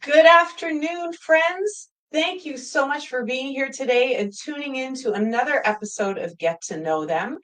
Good afternoon, friends. Thank you so much for being here today and tuning in to another episode of Get to Know Them.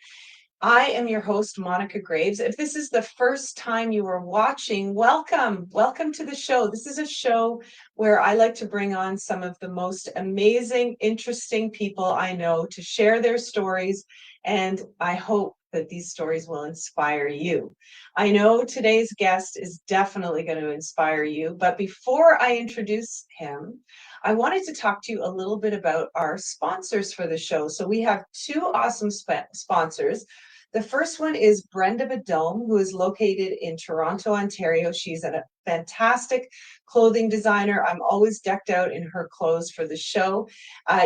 I am your host, Monica Graves. If this is the first time you are watching, welcome. Welcome to the show. This is a show where I like to bring on some of the most amazing, interesting people I know to share their stories, and I hope that these stories will inspire you. I know today's guest is definitely going to inspire you, but before I introduce him, I wanted to talk to you a little bit about our sponsors for the show. So we have two awesome sponsors. The first one is Brenda Badome, who is located in Toronto, Ontario. She's a fantastic clothing designer. I'm always decked out in her clothes for the show.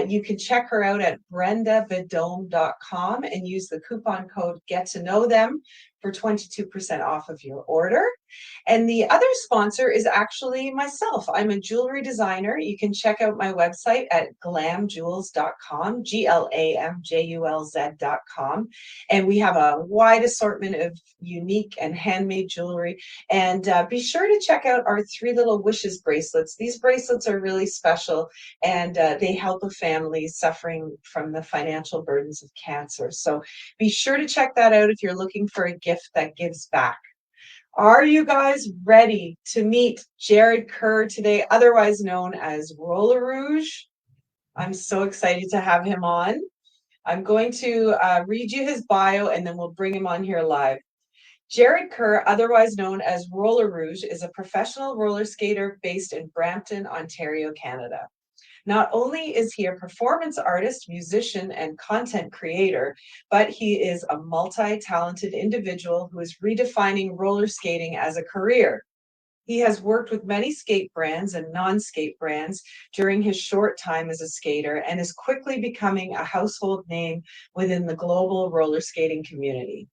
You can check her out at brendabadome.com and use the coupon code Get to Know Them for 22% off of your order. And the other sponsor is actually myself. I'm a jewelry designer. You can check out my website at glamjewels.com, GLAMJULZ.com. And we have a wide assortment of unique and handmade jewelry. And be sure to check out our 3 Little Wishes bracelets. These bracelets are really special, and they help a family suffering from the financial burdens of cancer. So be sure to check that out if you're looking for a gift that gives back. Are you guys ready to meet Jared Kerr today, otherwise known as rollerouge? I'm so excited to have him on. I'm going to read you his bio and then we'll bring him on here live. Jared Kerr, otherwise known as rollerouge, is a professional roller skater based in Brampton, Ontario, Canada. Not only is he a performance artist, musician, and content creator, but he is a multi-talented individual who is redefining roller skating as a career. He has worked with many skate brands and non-skate brands during his short time as a skater and is quickly becoming a household name within the global roller skating community.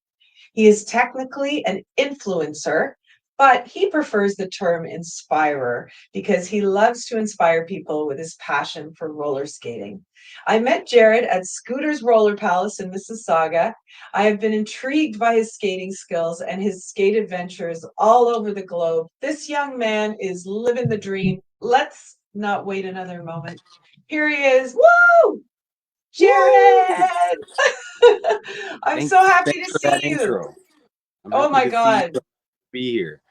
He is technically an influencer, but he prefers the term inspirer because he loves to inspire people with his passion for roller skating. I met Jared at Scooter's Roller Palace in Mississauga. I have been intrigued by his skating skills and his skate adventures all over the globe. This young man is living the dream. Let's not wait another moment. Here he is. Woo! Jared! I'm Thanks, so happy thanks to for that see you. intro. I'm Oh happy my to see you God. be here.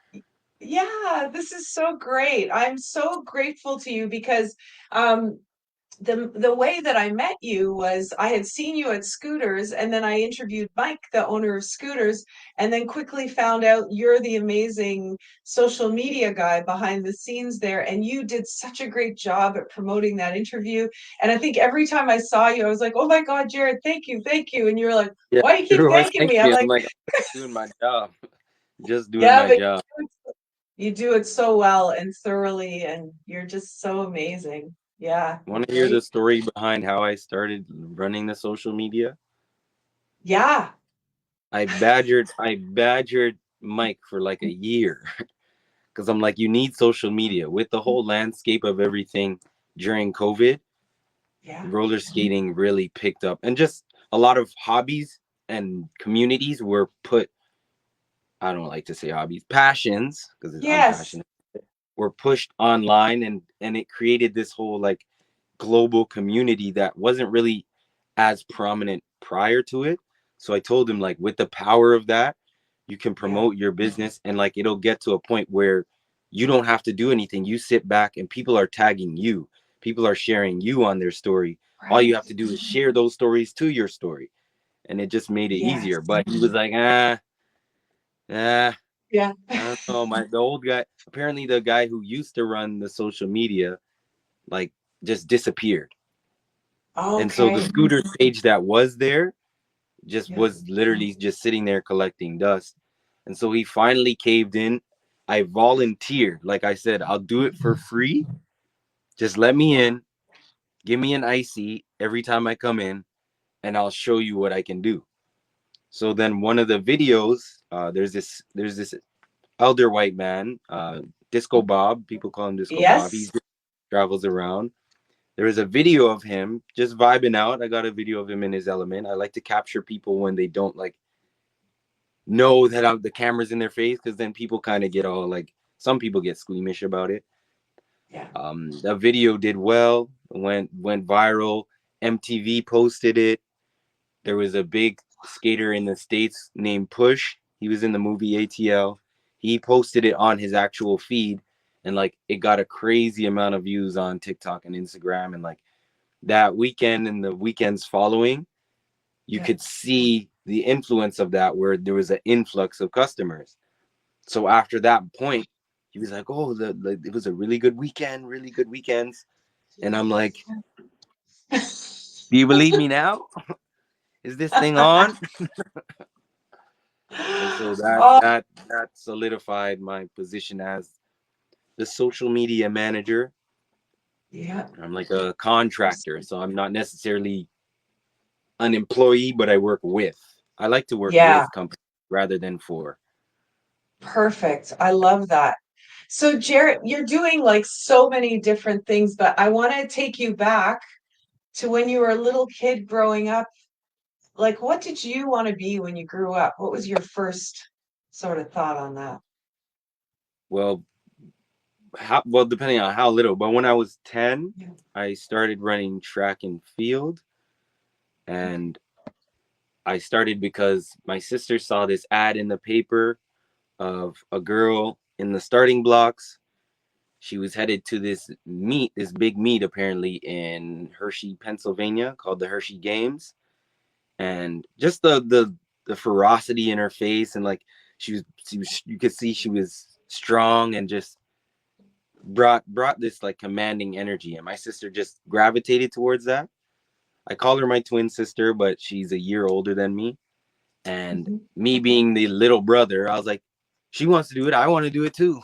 Yeah, this is so great. I'm so grateful to you because um, the way that I met you was I had seen you at Scooters, and then I interviewed Mike, the owner of Scooters, and then quickly found out you're the amazing social media guy behind the scenes there, and you did such a great job at promoting that interview. And I think every time I saw you, I was like, "Oh my God, Jared, thank you," and you were like, Yeah, "Why do you keep you're always thanking me?" thanking I'm me. I'm like, like, I'm just doing my job. Just doing "Yeah, my but job. you do it so well and thoroughly, and you're just so amazing." Yeah, Want to hear the right? story behind how I started running the social media? Yeah. I badgered Mike for like a year because I'm like, you need social media with the whole landscape of everything during COVID. Yeah. Roller skating really picked up, and just a lot of hobbies and communities were put. I don't like to say hobbies, passions, because I'm Yes. passionate, were pushed online, and it created this whole like global community that wasn't really as prominent prior to it. So I told him, like, with the power of that, you can Yeah. promote your business, and like it'll get to a point where you don't have to do anything. You sit back and people are tagging you. People are sharing you on their story. All you Right. have to do is share those stories to your story. And it just made it Yes. easier. But he was like, ah, Yeah. I don't know. The old guy, apparently the guy who used to run the social media, like, just disappeared. And so the Okay. scooter page that was there just Yeah. was literally just sitting there collecting dust. And so he finally caved in. I volunteered. Like I said, I'll do it for free. Just let me in. Give me an icy every time I come in, and I'll show you what I can do. So then one of the videos, there's this elder white man, Disco Bob. People call him Disco Bob. He Yes. travels around. There is a video of him just vibing out. I got a video of him in his element. I like to capture people when they don't like know that the camera's in their face, because then people kind of get all like, some people get squeamish about it. Yeah. The video did well, went viral. MTV posted it. There was a big skater in the States named Push. He was in the movie ATL. He posted it on his actual feed, and like it got a crazy amount of views on TikTok and Instagram. And like that weekend and the weekends following, you Yeah. could see the influence of that where there was an influx of customers. So after that point, he was like, "Oh, it was a really good weekend, really good weekends." And I'm like, "Do you believe me now? Is this thing on?" And so that Oh, that that solidified my position as the social media manager. yeah. I'm like a contractor, so I'm not necessarily an employee, but I work with. I like to work Yeah. with companies rather than for. Perfect. I love that. So, Jarrett, you're doing like so many different things, but I want to take you back to when you were a little kid growing up. Like, what did you want to be when you grew up? What was your first sort of thought on that? Well, well, depending on how little, but when I was 10, Yeah. I started running track and field, Okay. and I started because my sister saw this ad in the paper of a girl in the starting blocks. She was headed to this big meet apparently in Hershey, Pennsylvania, called the Hershey Games. And just the ferocity in her face, and like she was you could see she was strong and just brought this like commanding energy. And my sister just gravitated towards that. I call her my twin sister, but she's a year older than me. And Mhm. me being the little brother, I was like, she wants to do it, I want to do it too.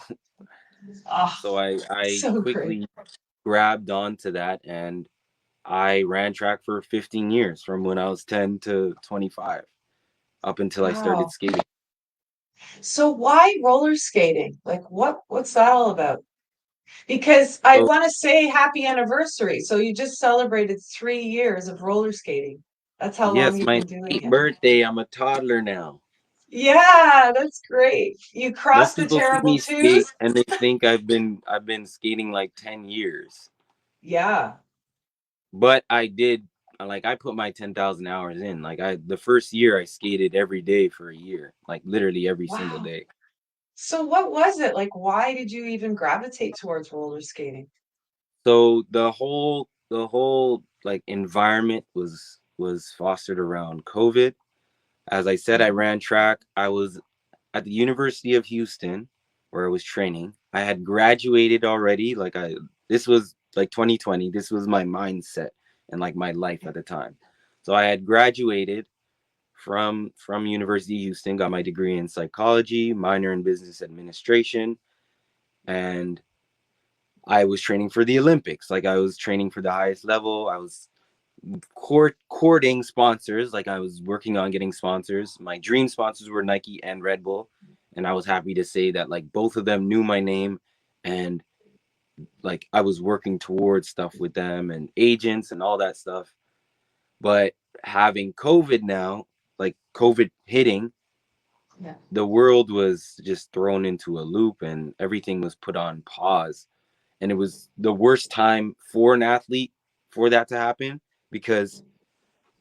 Oh, So I so great. quickly grabbed onto that, and I ran track for 15 years from when I was 10 to 25 up until I started Wow. skating. So why roller skating? Like what's that all about? Because I So want to say happy anniversary. So you just celebrated 3 years of roller skating. That's how long yes, you've my been doing 8th it. birthday, I'm a toddler now. Yeah, that's great. You Most crossed the people see terrible me twos? skate and they think I've been skating like 10 years. Yeah. But I put my 10,000 hours in. Like the first year I skated every day for a year, like literally every single Wow. day. So what was it? Like, why did you even gravitate towards roller skating? So the whole like environment was fostered around COVID. As I said, I Mhm. ran track. I was at the University of Houston where I was training. I had graduated already. This was like 2020. This was my mindset and like my life Yeah. at the time. So I had graduated from University of Houston, got my degree in psychology, minor in business administration, and I was training for the Olympics. Like I was training for the highest level. I was courting sponsors. Like I was working on getting sponsors. My dream sponsors were Nike and Red Bull, and I was happy to say that like both of them knew my name, and like I was working towards stuff with them and agents and all that stuff. But having COVID now, like COVID hitting, Yeah. the world was just thrown into a loop and everything was put on pause. And it was the worst time for an athlete for that to happen, because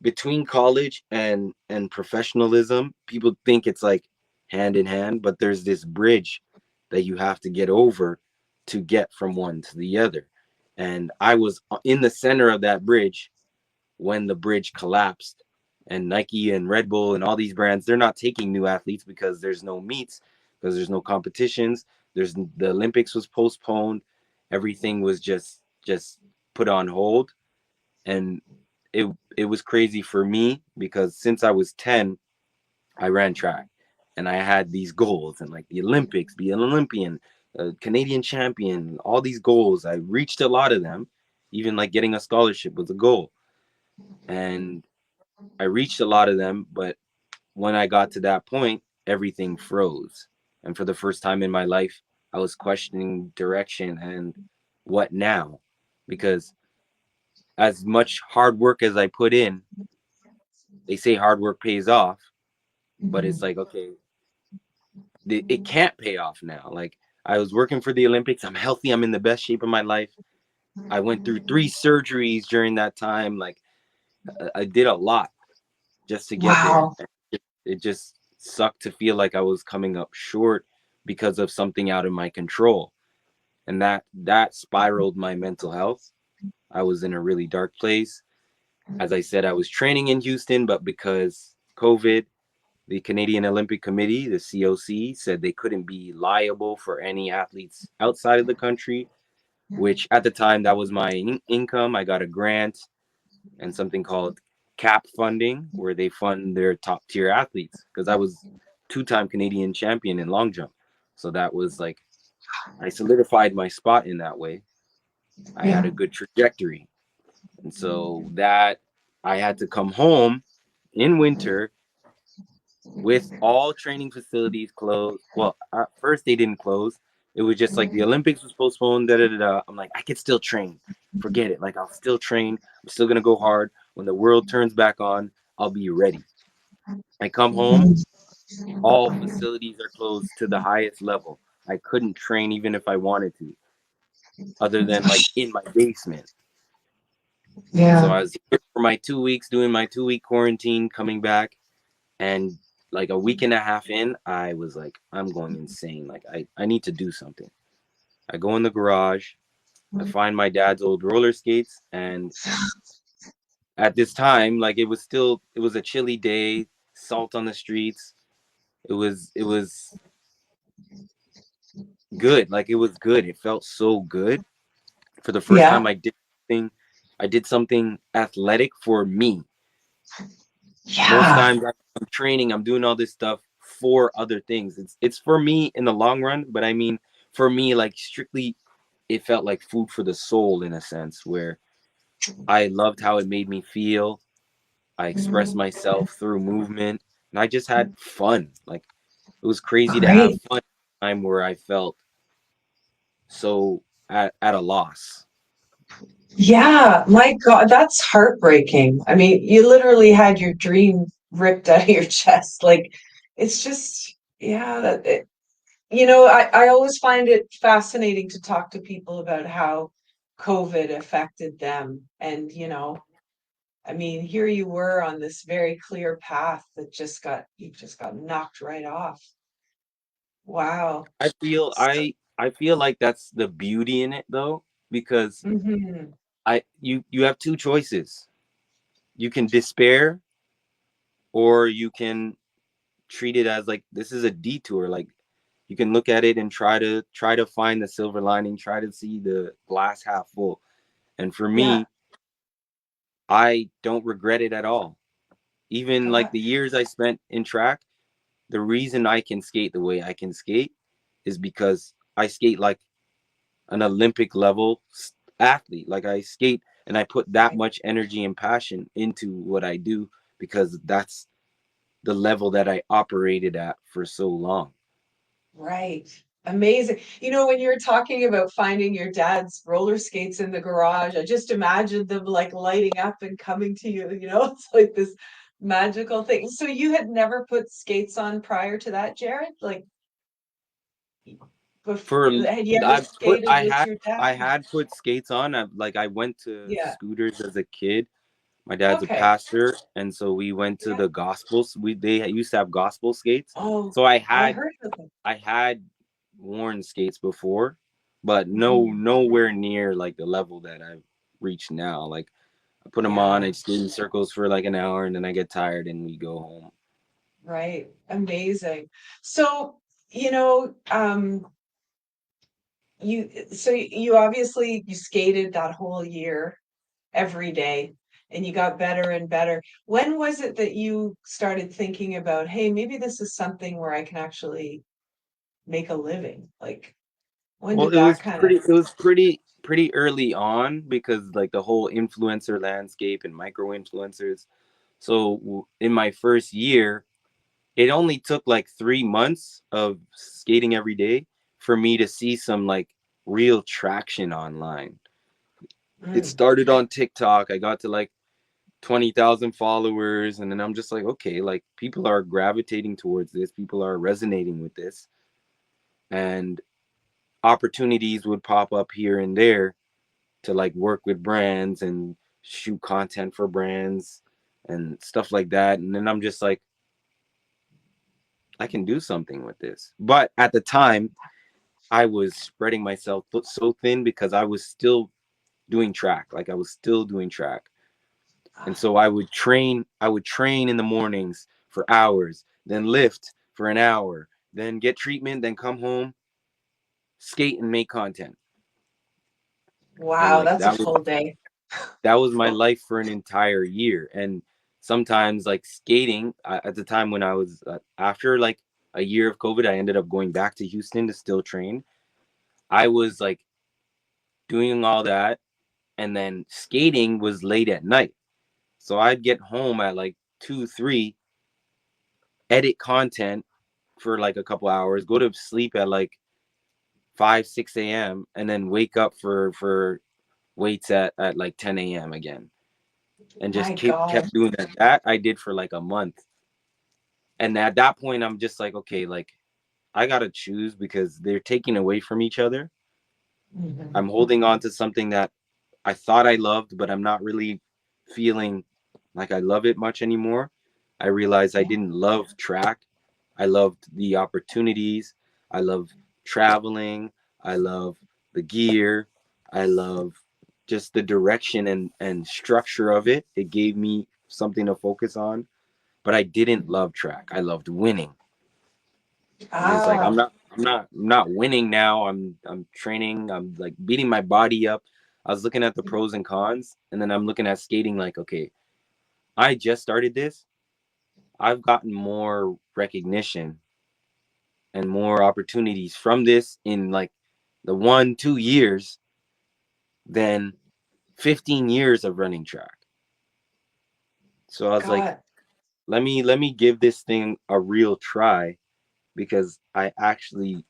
between college and professionalism, people think it's like hand in hand, but there's this bridge that you have to get over to get from one to the other. And I was in the center of that bridge when the bridge collapsed, and Nike and Red Bull and all these brands, they're not taking new athletes because there's no meets, because there's no competitions. There's the Olympics was postponed. Everything was just put on hold. And it was crazy for me because since I was 10, I ran track and I had these goals and like the Olympics, be an Olympian, a Canadian champion, all these goals. I reached a lot of them. Even like getting a scholarship was a goal. And I reached a lot of them, but when I got to that point, everything froze. And for the first time in my life, I was questioning direction and what now? Because as much hard work as I put in, they say hard work pays off, but it's Mhm. like, okay, it can't pay off now. Like I was working for the Olympics. I'm healthy. I'm in the best shape of my life. I went through 3 surgeries during that time. Like I did a lot just to get there. Wow. It just sucked to feel like I was coming up short because of something out of my control. And that spiraled my mental health. I was in a really dark place. As I said, I was training in Houston, but because COVID, the Canadian Olympic Committee, the COC, said they couldn't be liable for any athletes outside of the country, which at the time that was my income. I got a grant and something called cap funding, where they fund their top tier athletes because I was two-time Canadian champion in long jump. So that was like I solidified my spot in that way. I had Yeah. a good trajectory. And so that I had to come home in winter with all training facilities closed. Well, at first they didn't close. It was just like the Olympics was postponed. Da, da, da, da. I'm like, I could still train. Forget it. Like I'll still train. I'm still gonna go hard. When the world turns back on, I'll be ready. I come home. All facilities are closed to the highest level. I couldn't train even if I wanted to, other than like in my basement. And so Yeah. I was here for my 2 weeks, doing my 2 week quarantine, coming back, and like a week and a half in, I was like, I'm going insane. Like I need to do something. I go in the garage, I find my dad's old roller skates, and at this time, like it was a chilly day, salt on the streets. It was good. Like it was good. It felt so good. For the first Yeah. time I did something athletic for me. Most Yeah. times I'm training, I'm doing all this stuff for other things. It's for me in the long run, but I mean for me, like strictly it felt like food for the soul in a sense where I loved how it made me feel. I expressed myself through movement and I just had fun. Like it was crazy to have Great. fun at a time where I felt so at a loss. Yeah. My God, that's heartbreaking. I mean, you literally had your dream ripped out of your chest. Like, it's just, yeah, I always find it fascinating to talk to people about how COVID affected them. And, I mean, here you were on this very clear path that you just got knocked right off. Wow. I feel So, I feel like that's the beauty in it though, because mhm. you have two choices. You can despair or you can treat it as like this is a detour. Like you can look at it and try to find the silver lining, try to see the glass half full. And for Yeah. me, I don't regret it at all. Even like God. the years I spent in track, the reason I can skate the way I can skate is because I skate like an Olympic level athlete. Like I skate and I put that Right. much energy and passion into what I do because that's the level that I operated at for so long. Right. Amazing. When you were talking about finding your dad's roller skates in the garage, I just imagined them like lighting up and coming to you, it's like this magical thing. So you had never put skates on prior to that, Jared? Like, For had you ever skated with your dad? I had put skates on. I went to Yeah. scooters as a kid. My dad's a Okay. pastor, and so we went to Yeah. the gospels. They used to have gospel skates. Oh, So I heard of them. I had worn skates before, but Mhm. nowhere near like the level that I've reached now. Like I put them on, I Yeah. skate in circles for like an hour, and then I get tired and we go home. Right. Amazing. So, you know, um, you obviously you skated that whole year every day and you got better and better. When was it that you started thinking about, hey, maybe this is something where I can actually make a living? Like, when Well, did that kind of, it was pretty early on because like the whole influencer landscape and micro influencers. So in my first year, it only took like 3 months of skating every day for me to see some like real traction online. It mm, started on TikTok. I got to like 20,000 followers, and then I'm just like, okay, like people are gravitating towards this, people are resonating with this. And opportunities would pop up here and there to like work with brands and shoot content for brands and stuff like that. And then I'm just like, I can do something with this. But at the time, I was spreading myself so thin because I was still doing track. Like I was still doing track. And so I would train in the mornings for hours, then lift for an hour, then get treatment, then come home, skate and make content. And Wow, like that's a full day. that was my life for an entire year. And sometimes like skating at the time when I was after like a year of COVID, I ended up going back to Houston to still train. I was like doing all that, and then skating was late at night. So I'd get home at like 2, 3, edit content for like a couple hours, go to sleep at like 5, 6 a.m., and then wake up for weights at like 10 a.m. again. And just My God. kept doing that. That I did for like a month. And at that point, I'm just like, okay, like I gotta choose because they're taking away from each other. Mhm. I'm holding on to something that I thought I loved, but I'm not really feeling like I love it much anymore. I realized I Yeah. didn't love track. I loved the opportunities. I love traveling. I love the gear. I love just the direction and structure of it. It gave me something to focus on, but I didn't love track. I loved winning. And it's like Ah, I'm not winning now. I'm training. I'm like beating my body up. I was looking at the pros and cons, and then I'm looking at skating like, okay, I just started this. I've gotten more recognition and more opportunities from this in like the 1, 2 years than 15 years of running track. So I was like, God. let me give this thing a real try because I actually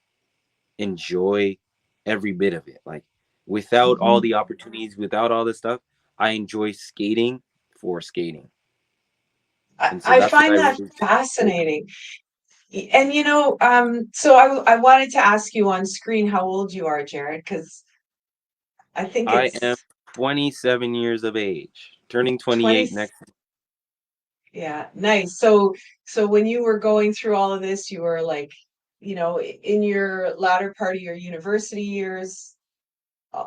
enjoy every bit of it. Like without all Mhm. the opportunities, without all this stuff, I enjoy skating for skating. And so I that's what I find that really focus. fascinating. And so I wanted to ask you on screen how old you are, Jared, because I think I am it's 27 years of age, turning 20. 28 next. Yeah, nice. So when you were going through all of this, you were like, in your latter part of your university years, uh,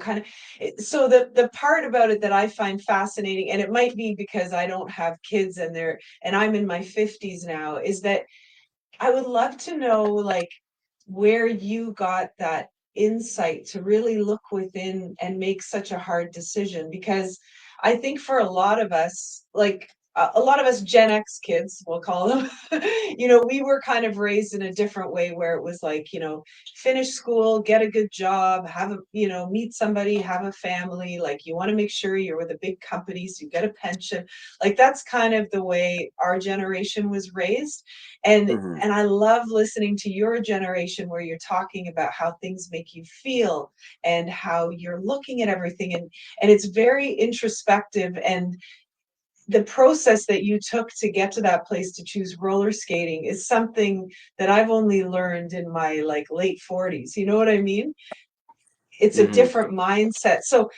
kind of. So the part about it that I find fascinating, and it might be because I don't have kids and I'm in my 50s now, is that I would love to know, like, where you got that insight to really look within and make such a hard decision. Because I think for a lot of us, like a lot of us Gen X kids, we'll call them, we were kind of raised in a different way where it was like, finish school, get a good job, meet somebody, have a family. Like you want to make sure you're with a big company so you get a pension. Like that's kind of the way our generation was raised. And Mm-hmm. and I love listening to your generation where you're talking about how things make you feel and how you're looking at everything, and it's very introspective. And the process that you took to get to that place to choose roller skating is something that I've only learned in my like late 40s. You know what I mean? It's a Mm-hmm. different mindset. So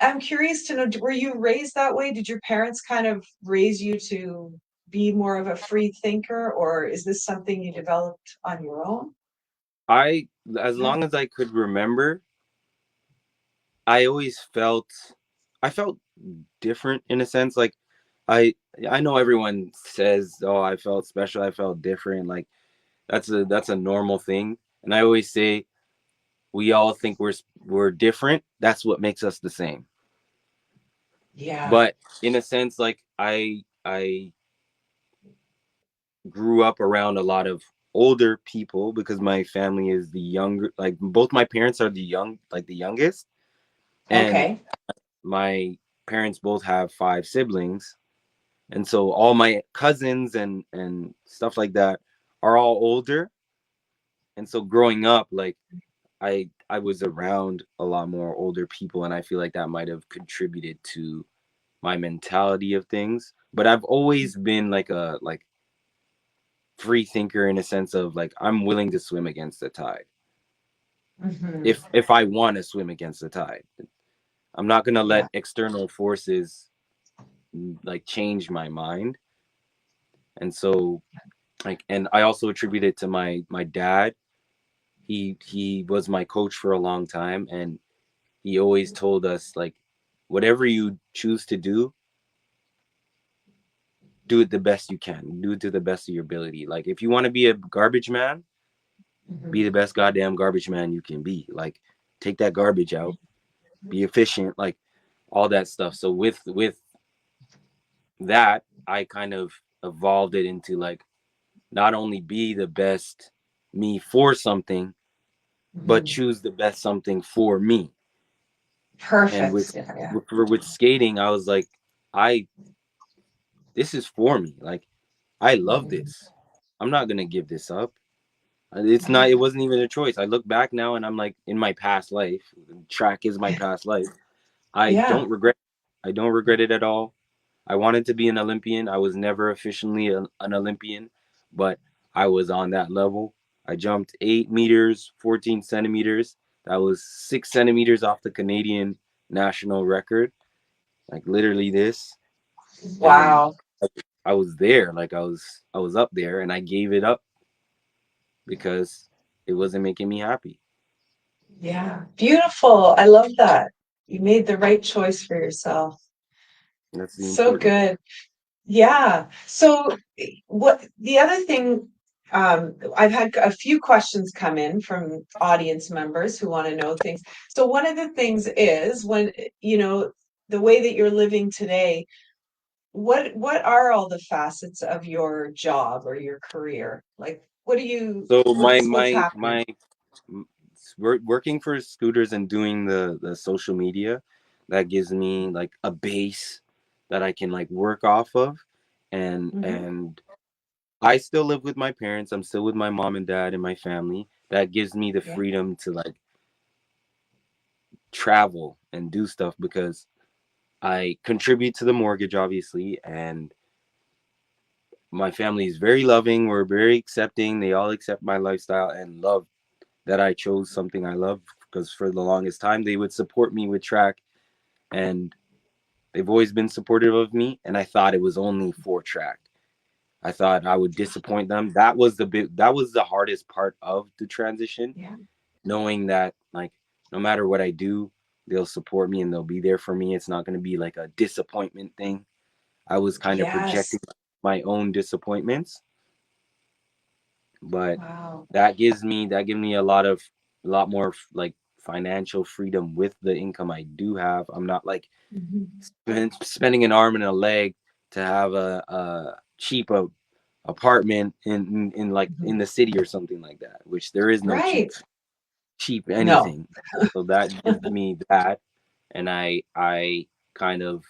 I'm curious to know, were you raised that way? Did your parents kind of raise you to be more of a free thinker, or is this something you developed on your own? I, as long as I could remember, I always I felt different in a sense. Like I, I know everyone says, "Oh, I felt special. I felt different." Like that's a normal thing. And I always say, we all think we're different. That's what makes us the same. Yeah. But in a sense, like I grew up around a lot of older people because my family is the younger, like both my parents are the youngest, and Okay. my parents both have 5 siblings, and so all my cousins and stuff like that are all older. And so growing up, like I was around a lot more older people, and I feel like that might have contributed to my mentality of things. But I've always been like a free thinker in a sense of like I'm willing to swim against the tide. Hmm. if I want to swim against the tide. I'm not gonna Yeah. let external forces like change my mind. And so like, and I also attribute it to my dad. He was my coach for a long time, and he always told us like, whatever you choose to do it the best you can. Do it to the best of your ability. Like if you want to be a garbage man, Hmm. be the best goddamn garbage man you can be. Like take that garbage out, be efficient, like all that stuff. So with that, I kind of evolved it into like not only be the best me for something, but Hmm. choose the best something for me. And Perfect. Yeah. Yeah. with skating, I was like, I this is for me. Like I love Mhm. this. I'm not gonna give this up. It's not. Yeah. It wasn't even a choice. I look back now and I'm like, in my past life, track is my past life. I Yeah. don't regret. I don't regret it at all. I wanted to be an Olympian. I was never officially an Olympian, but I was on that level. I jumped 8 meters, 14 centimeters. That was 6 centimeters off the Canadian national record. Like literally this, and Wow. I was there. Like I was up there, and I gave it up because it wasn't making me happy. Yeah. Beautiful. I love that. You made the right choice for yourself. That's the So important part. good. Yeah. So what the other thing, I've had a few questions come in from audience members who want to know things. So one of the things is when, you know, the way that you're living today, what are all the facets of your job or your career? Like what do you So what's happening? working for scooters and doing the social media, that gives me like a base that I can like work off of, Hmm. and I still live with my parents. I'm still with my mom and dad and my family. That gives me the Yeah. freedom to like travel and do stuff because I contribute to the mortgage obviously, and my family is very loving. We're very accepting. They all accept my lifestyle and love that I chose something I love, because for the longest time they would support me with track, and they've always been supportive of me, and I thought it was only for track. I thought I would disappoint them. That was the hardest part of the transition, Yeah. knowing that like no matter what I do, they'll support me and they'll be there for me. It's not going to be like a disappointment thing. I was kind of Yes. projecting my own disappointments, but Wow. that gives me a lot more like financial freedom with the income I do have. I'm not like Mhm. spending an arm and a leg to have a cheap apartment in like Mhm. in the city or something like that, which there is no cheap Right. No. anything. So that gives me that, and I kind of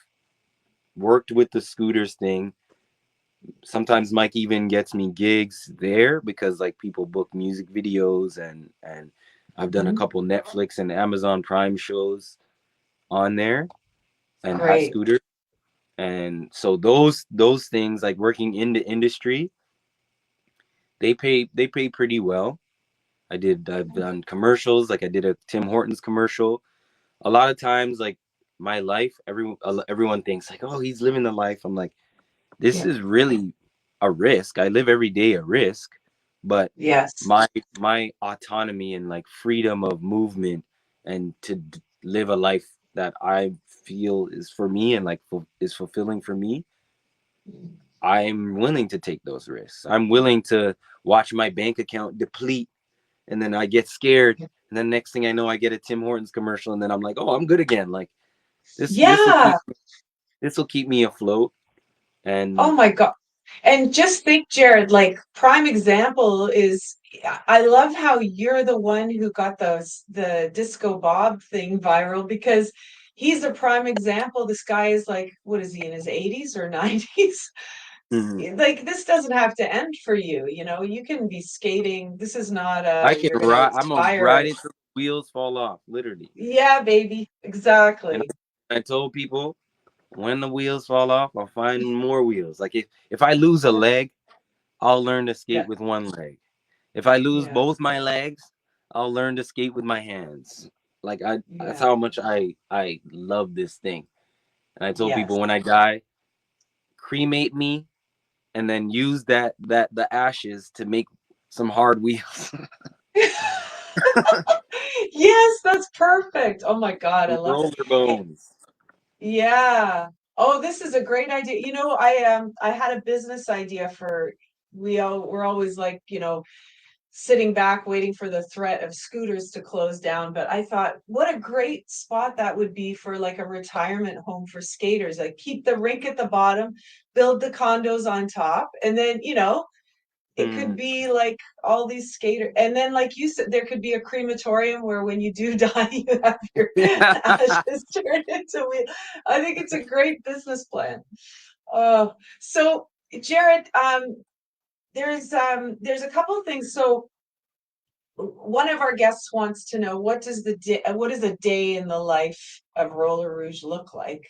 worked with the scooters thing. Sometimes Mike even gets me gigs there because like people book music videos, and I've done a Mhm. couple Netflix and Amazon Prime shows on there and at Great. Scooter. And so those things, like working in the industry, they pay pretty well. I've done commercials, like I did a Tim Hortons commercial. A lot of times like my life, everyone thinks like, oh, he's living the life. I'm like, this Yeah. is really a risk. I live every day a risk, but Yes. my autonomy and like freedom of movement, and to live a life that I feel is for me and like is fulfilling for me, I'm willing to take those risks. I'm willing to watch my bank account deplete, and then I get scared, and then next thing I know I get a Tim Hortons commercial, and then I'm like, oh, I'm good again. Like this Yeah. will keep me afloat. Oh And my God. And just think, Jared, like prime example is I love how you're the one who got the Disco Bob thing viral because he's a prime example. This guy is like, what is he in his 80s or 90s? mhm, Like this doesn't have to end for you, you know. You can be skating. This is not I can you're gonna ride. I'm gonna ride expire. it till the wheels fall off, literally. Yeah, baby. And Exactly. I told people, when the wheels fall off, I'll find more wheels. Like if I lose a Yeah. leg, I'll learn to skate Yeah. with one leg. If I lose Yeah. both my legs, I'll learn to skate with my hands. Like I that's Yeah. how much I love this thing. And I told Yes. people when I die, cremate me and then use the ashes to make some hard wheels. Yes, that's perfect. Oh my God, I Some love it. roller Hey, bones. yeah. Oh, this is a great idea. I had a business idea for we're always like, sitting back waiting for the threat of scooters to close down, but I thought what a great spot that would be for like a retirement home for skaters. Like keep the rink at the bottom, build the condos on top, and then, it could Hmm. be like all these skater, and then like you said, there could be a crematorium where when you do die, you have your ashes turned into wheel. I think it's a great business plan. So Jared, there's a couple of things. So one of our guests wants to know what does a day in the life of Roller Rouge look like?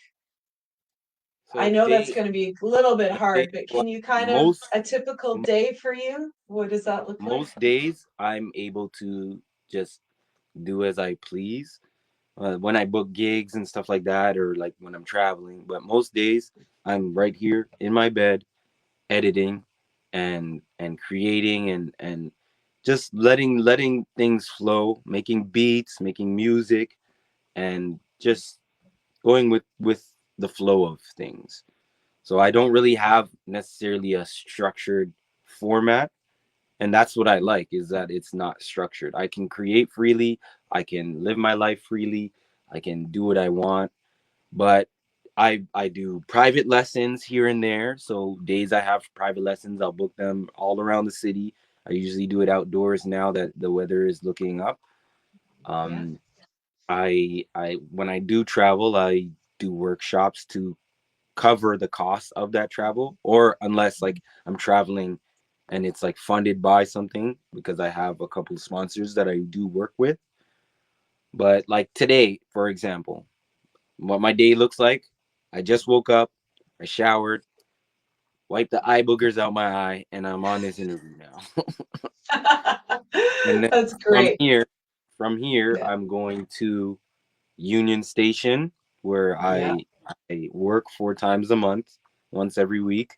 I So know that's going to be a little bit day hard, but can you kind of most a typical day for you? What does that look like? most days I'm able to just do as I please. When I book gigs and stuff like that, or like when I'm traveling. But most days I'm right here in my bed editing and creating and just letting things flow, making beats, making music, and just going with the flow of things. So I don't really have necessarily a structured format, and that's what I like, is that it's not structured. I can create freely, I can live my life freely, I can do what I want, but I do private lessons here and there. So days I have private lessons, I'll book them all around the city. I usually do it outdoors now that the weather is looking up. Yeah. um I when I do travel, I do workshops to cover the cost of that travel, or unless like I'm traveling and it's like funded by something, because I have a couple of sponsors that I do work with. But like today, for example, what my day looks like: I just woke up, I showered, wiped the eye boogers out my eye, and I'm on this interview now. And then That's from great. here, from here, Yeah. I'm going to Union Station, where Yeah. I work 4 times a month, once every week,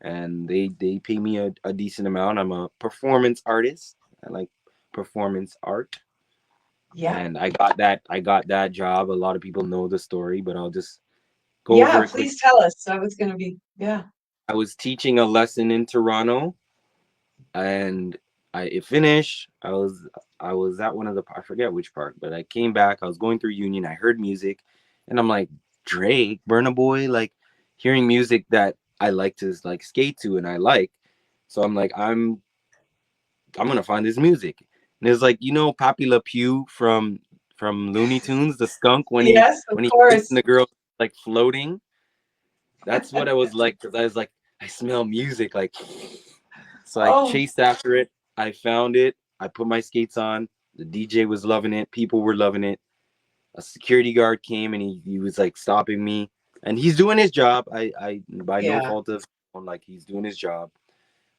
and they pay me a decent amount. I'm a performance artist. I like performance art, Yeah. and I got that job. A lot of people know the story, but I'll just go over Yeah, it quick. please tell us. That was going to be, yeah. I was teaching a lesson in Toronto, and I it finished. I was at one of the, I forget which park, but I came back. I was going through Union. I heard music, and I'm like, Drake, Burna Boy, like hearing music that I like to like skate to, and I like. So I'm like, I'm gonna find this music. And it's like, Pappy Le Pew from Looney Tunes, the skunk, Yes, of when he skates and course. the girl like floating. That's what I was like, because I was like, I smell music, like. So I Oh, chased after it. I found it. I put my skates on. The DJ was loving it. People were loving it. A security guard came and he was like stopping me. And he's doing his job. I by no yeah. fault of his own, like he's doing his job.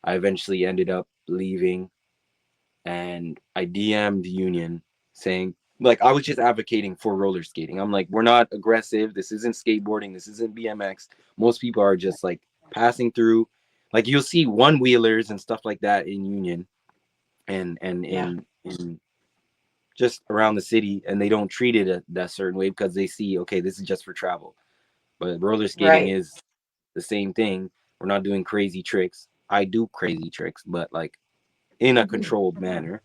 I eventually ended up leaving, and I DM'd Union saying, like, I was just advocating for roller skating. I'm like, we're not aggressive. This isn't skateboarding. This isn't BMX. Most people are just like passing through. Like you'll see one wheelers and stuff like that in Union and Yeah. in just around the city, and they don't treat it that certain way because they see, okay, this is just for travel. But roller skating Right. is the same thing. We're not doing crazy tricks. I do crazy tricks, but like in a Mhm. controlled manner.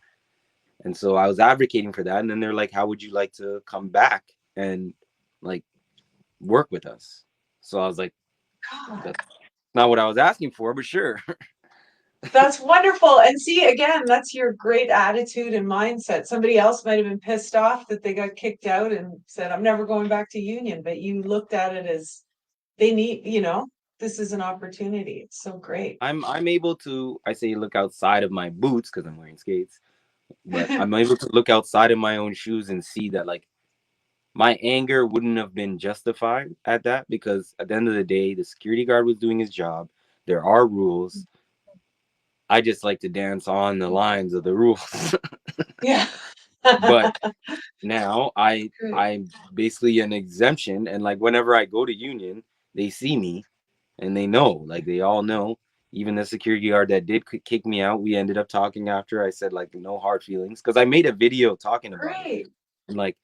And so I was advocating for that. And then they're like, how would you like to come back and like work with us? So I was like, God. that's not what I was asking for, but sure. That's wonderful. And see, again, that's your great attitude and mindset. Somebody else might have been pissed off that they got kicked out and said, I'm never going back to Union. But you looked at it as they need, this is an opportunity. It's so great. I'm able to, I say, look outside of my boots because I'm wearing skates, but I'm able to look outside of my own shoes and see that like my anger wouldn't have been justified at that, because at the end of the day, the security guard was doing his job. There are rules. I just like to dance on the lines of the rules. Yeah. But now Great. I'm basically an exemption, and like whenever I go to union, they see me and they know, like they all know. Even the security guard that did kick me out, we ended up talking after. I said like no hard feelings because I made a video talking about it, Great. and like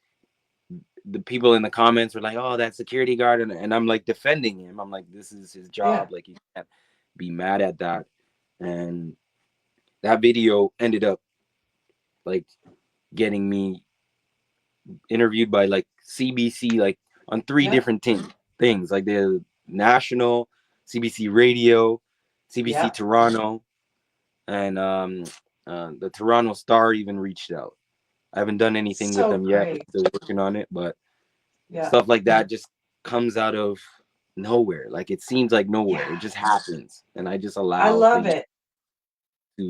the people in the comments were like, "Oh, that security guard," and I'm like defending him. I'm like, "This is his Yeah. job. Like, he can't be mad at that." And that video ended up like getting me interviewed by like CBC, like on three Yeah. different things, like the national, CBC radio, CBC Yeah. Toronto, and the Toronto Star even reached out. I haven't done anything with So them yet. We're great. still working on it, but Yeah. stuff like that just comes out of nowhere. Like it seems like nowhere. It Yeah. just happens, and I just I allow love things it. to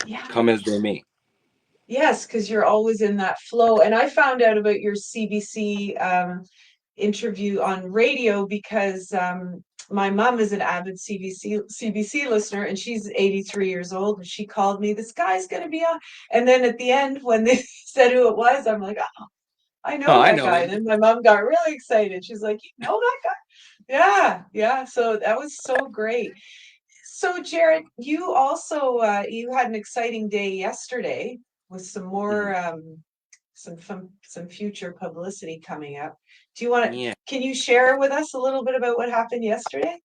Yeah. come as they may. Yes, because you're always in that flow. And I found out about your CBC interview on radio because my mom is an avid CBC listener, and she's 83 years old. And she called me, "This guy's going to be on." And then at the end, when they said who it was, I'm like, "Oh, I Oh, know I that know guy." him. And then my mom got really excited. She's like, "You know that guy?" Yeah, yeah. So that was so great. So, Jared, you also you had an exciting day yesterday with some Mhm. more some future publicity coming up. Do you want to? Yeah. Can you share with us a little bit about what happened yesterday?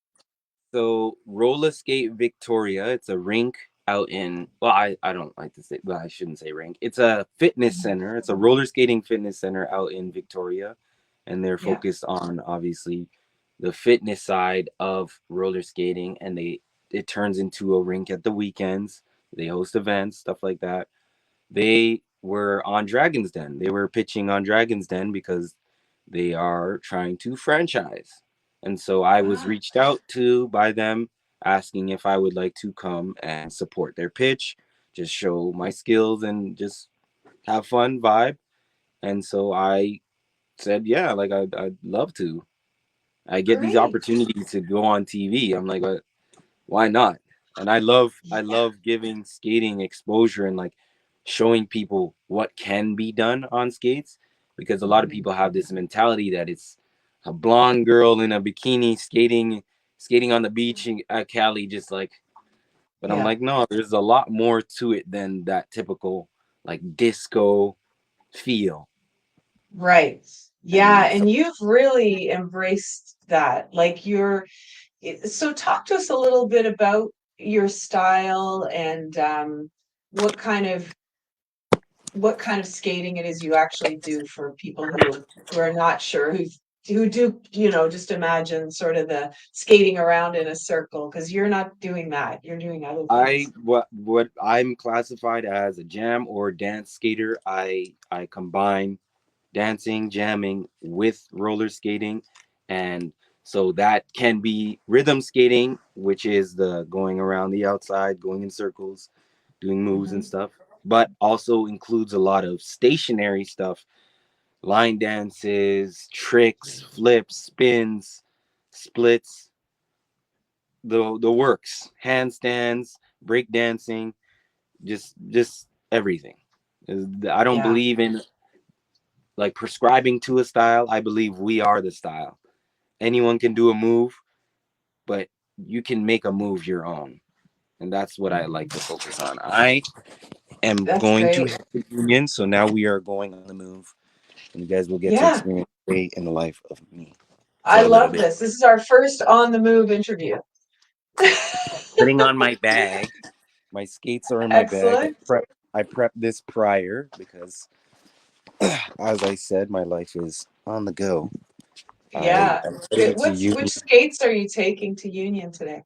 So roller skate Victoria, it's a rink out in, well, I don't like to say, well, I shouldn't say rink. It's a fitness Mhm. center. It's a roller skating fitness center out in Victoria, and they're Yeah. focused on obviously the fitness side of roller skating, and it turns into a rink at the weekends. They host events, stuff like that. They were on Dragon's Den. They were pitching on Dragon's Den because they are trying to franchise. And so I was Ah, reached out to by them asking if I would like to come and support their pitch, just show my skills and just have fun vibe. And so I said, yeah, like I'd love to. I get these great. opportunities to go on TV. I'm like, why not? And I Yeah. love giving skating exposure and like showing people what can be done on skates, because a lot of Mhm. people have this mentality that it's a blonde girl in a bikini skating on the beach at Cali, just like, but I'm Yeah. like, no, there's a lot more to it than that typical like disco feel. Right. Yeah, And so and you've really embraced that. Like so talk to us a little bit about your style and what kind of what kind of skating it is you actually do for people who are not sure who do just imagine sort of the skating around in a circle because you're not doing that, you're doing other I things. what I'm classified as a jam or dance skater. I combine dancing, jamming with roller skating. And so that can be rhythm skating, which is the going around the outside, going in circles, doing moves and Hmm. stuff, but also includes a lot of stationary stuff, line dances, tricks, flips, spins, splits, the works, handstands, break dancing, just everything. I don't Yeah, believe in like prescribing to a style. I believe we are the style. Anyone can do a move, but you can make a move your own. And that's what I like to focus on. I am that's going to great. have the union, so now we are going on the move, and you guys will get to Yeah, experience a day in the life of me I for a little love bit. this is our first on the move interview. Putting on my bag. My skates are in my bag. Excellent. I prepped this prior because, as I said, my life is on the go. I Yeah, am good. heading to Which union. skates are you taking to Union today?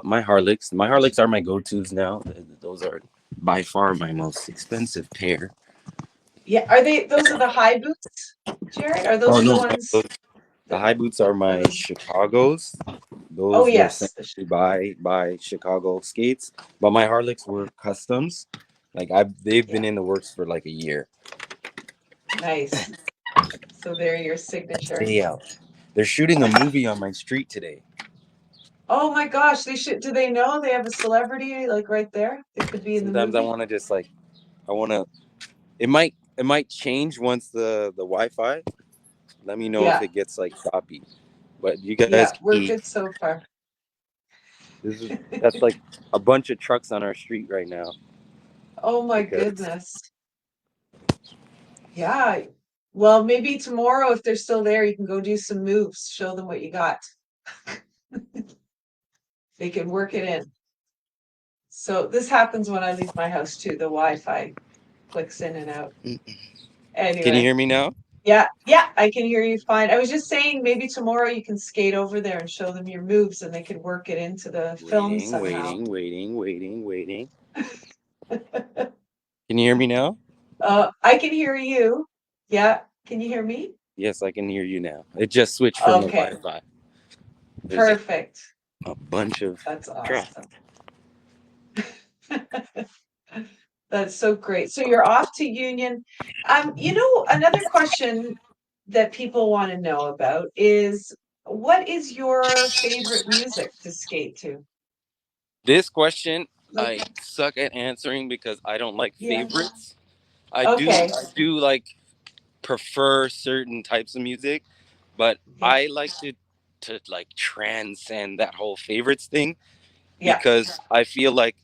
My Harlocks. My Harlocks are my go-tos now. Those are by far my most expensive pair. Yeah, are they those are the high boots, Jared? Are Oh those the no, ones the that high boots are are my those? Chicago's. Oh Those were sent yes. to me by Chicago Skates, but my Harlocks were customs. Like they've been Yeah, in the works for like a year. nice. So they're your signature. Day out. They're shooting a movie on my street today. Oh my gosh, they should do they know they have a celebrity like right there? They could be in the Sometimes I movie? want to just like I want to. It might change once the Wi-Fi. Let me know if Yeah, it gets like choppy. But you guys yeah, can we're see good so far. this is that's like a bunch of trucks on our street right now Oh my because goodness. Yeah. Well, maybe tomorrow, if they're still there, you can go do some moves, show them what you got. They can work it in. So this happens when I leave my house too. The Wi-Fi clicks in and out. can you Anyway, hear me now? yeah, yeah, I can hear you fine. I was just saying maybe tomorrow you can skate over there and show them your moves and they can work it into the film Waiting, somehow. waiting, waiting, waiting, waiting. Can you hear me now? I can hear you. Yeah, can you hear me? Yes, I can hear you now. It just switched from the Okay, Wi-Fi. There's perfect. a bunch of That's trucks. awesome. That's so great. So you're off to Union. Another question that people want to know about is what is your favorite music to skate to? This question Like, I suck at answering because I don't like yeah. favorites. Okay. I do like prefer certain types of music, but Yeah. I like to like transcend that whole favorites thing Yeah. because I feel like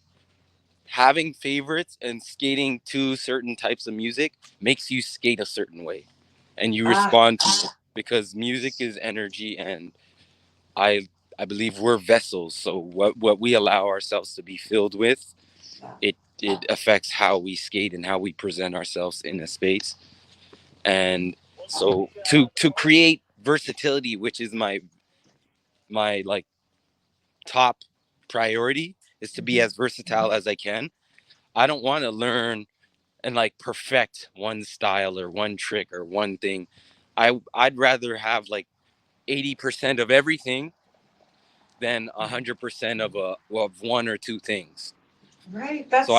having favorites and skating to certain types of music makes you skate a certain way and you Ah, respond to it because music is energy and I I believe we're vessels, so what we allow ourselves to be filled with, yeah. it affects how we skate and how we present ourselves in a space. And so to create versatility, which is my like top priority, is to be Mhm. as versatile as I can. I don't want to learn and like perfect one style or one trick or one thing. I'd rather have like 80% of everything than Yeah. 100% of one or two things. Right. So That's so.